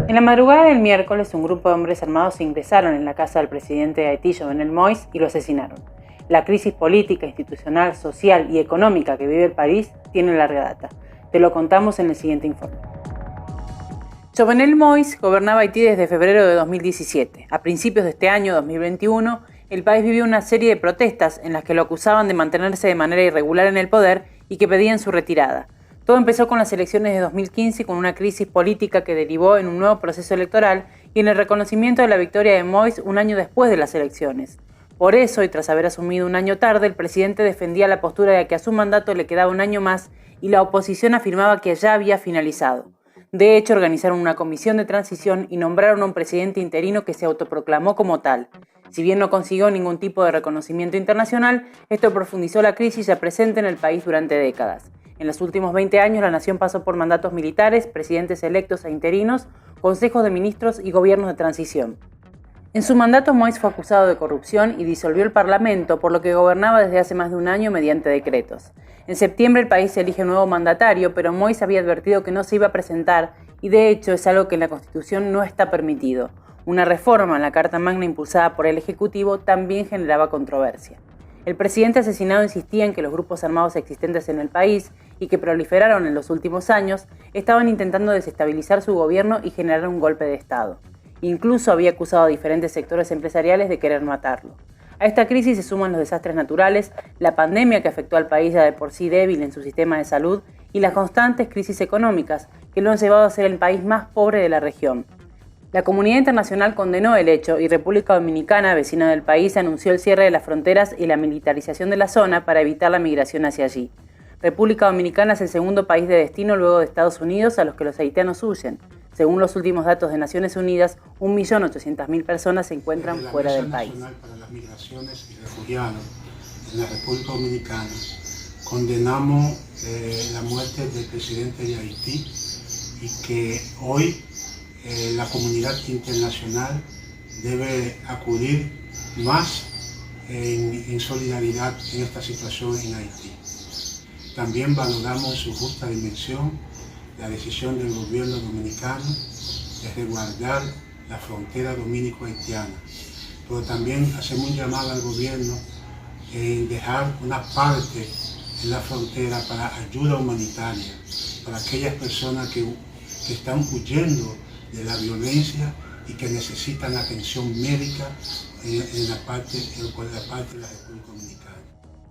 En la madrugada del miércoles, un grupo de hombres armados ingresaron en la casa del presidente de Haití, Jovenel Moïse, y lo asesinaron. La crisis política, institucional, social y económica que vive el país tiene larga data. Te lo contamos en el siguiente informe. Jovenel Moïse gobernaba Haití desde febrero de 2017. A principios de este año, 2021, el país vivió una serie de protestas en las que lo acusaban de mantenerse de manera irregular en el poder y que pedían su retirada. Todo empezó con las elecciones de 2015 con una crisis política que derivó en un nuevo proceso electoral y en el reconocimiento de la victoria de Moïse un año después de las elecciones. Por eso, y tras haber asumido un año tarde, el presidente defendía la postura de que a su mandato le quedaba un año más y la oposición afirmaba que ya había finalizado. De hecho, organizaron una comisión de transición y nombraron a un presidente interino que se autoproclamó como tal. Si bien no consiguió ningún tipo de reconocimiento internacional, esto profundizó la crisis ya presente en el país durante décadas. En los últimos 20 años, la nación pasó por mandatos militares, presidentes electos e interinos, consejos de ministros y gobiernos de transición. En su mandato, Moïse fue acusado de corrupción y disolvió el parlamento, por lo que gobernaba desde hace más de un año mediante decretos. En septiembre el país elige un nuevo mandatario, pero Moïse había advertido que no se iba a presentar y de hecho es algo que en la Constitución no está permitido. Una reforma en la Carta Magna impulsada por el Ejecutivo también generaba controversia. El presidente asesinado insistía en que los grupos armados existentes en el país y que proliferaron en los últimos años estaban intentando desestabilizar su gobierno y generar un golpe de Estado. Incluso había acusado a diferentes sectores empresariales de querer matarlo. A esta crisis se suman los desastres naturales, la pandemia que afectó al país ya de por sí débil en su sistema de salud y las constantes crisis económicas que lo han llevado a ser el país más pobre de la región. La comunidad internacional condenó el hecho y República Dominicana, vecina del país, anunció el cierre de las fronteras y la militarización de la zona para evitar la migración hacia allí. República Dominicana es el segundo país de destino luego de Estados Unidos a los que los haitianos huyen. Según los últimos datos de Naciones Unidas, 1.800.000 personas se encuentran fuera del país. La Mesa Nacional para las Migraciones y Refugiados en la República Dominicana condenamos la muerte del presidente de Haití y que hoy la comunidad internacional debe acudir más en solidaridad en esta situación en Haití. También valoramos en su justa dimensión la decisión del gobierno dominicano de resguardar la frontera dominico-haitiana, pero también hacemos un llamado al gobierno en dejar una parte en la frontera para ayuda humanitaria, para aquellas personas que están huyendo de la violencia y que necesitan atención médica en la parte de la República Dominicana.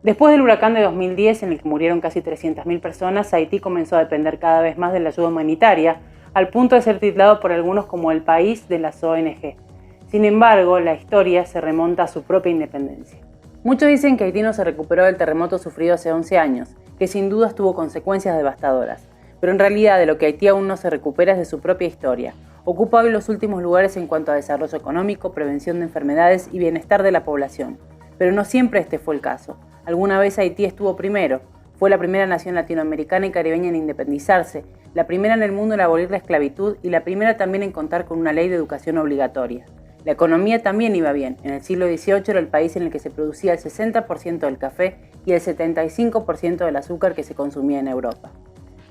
Después del huracán de 2010, en el que murieron casi 300.000 personas, Haití comenzó a depender cada vez más de la ayuda humanitaria, al punto de ser titulado por algunos como el país de las ONG. Sin embargo, la historia se remonta a su propia independencia. Muchos dicen que Haití no se recuperó del terremoto sufrido hace 11 años, que sin dudas tuvo consecuencias devastadoras. Pero en realidad de lo que Haití aún no se recupera es de su propia historia. Ocupa hoy los últimos lugares en cuanto a desarrollo económico, prevención de enfermedades y bienestar de la población. Pero no siempre este fue el caso. Alguna vez Haití estuvo primero. Fue la primera nación latinoamericana y caribeña en independizarse, la primera en el mundo en abolir la esclavitud y la primera también en contar con una ley de educación obligatoria. La economía también iba bien. En el siglo XVIII era el país en el que se producía el 60% del café y el 75% del azúcar que se consumía en Europa.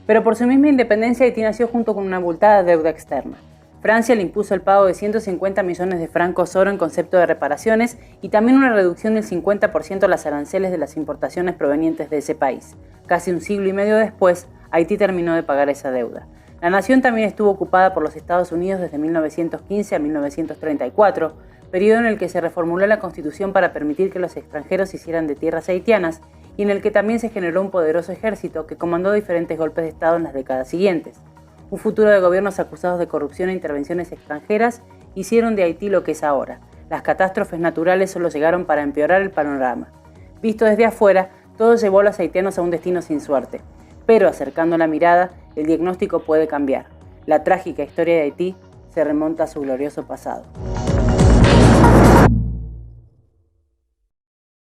Pero por su misma independencia, Haití nació junto con una abultada deuda externa. Francia le impuso el pago de 150 millones de francos oro en concepto de reparaciones y también una reducción del 50% a las aranceles de las importaciones provenientes de ese país. Casi un siglo y medio después, Haití terminó de pagar esa deuda. La nación también estuvo ocupada por los Estados Unidos desde 1915 a 1934, periodo en el que se reformuló la Constitución para permitir que los extranjeros hicieran de tierras haitianas y en el que también se generó un poderoso ejército que comandó diferentes golpes de Estado en las décadas siguientes. Un futuro de gobiernos acusados de corrupción e intervenciones extranjeras hicieron de Haití lo que es ahora. Las catástrofes naturales solo llegaron para empeorar el panorama. Visto desde afuera, todo llevó a los haitianos a un destino sin suerte. Pero acercando la mirada, el diagnóstico puede cambiar. La trágica historia de Haití se remonta a su glorioso pasado.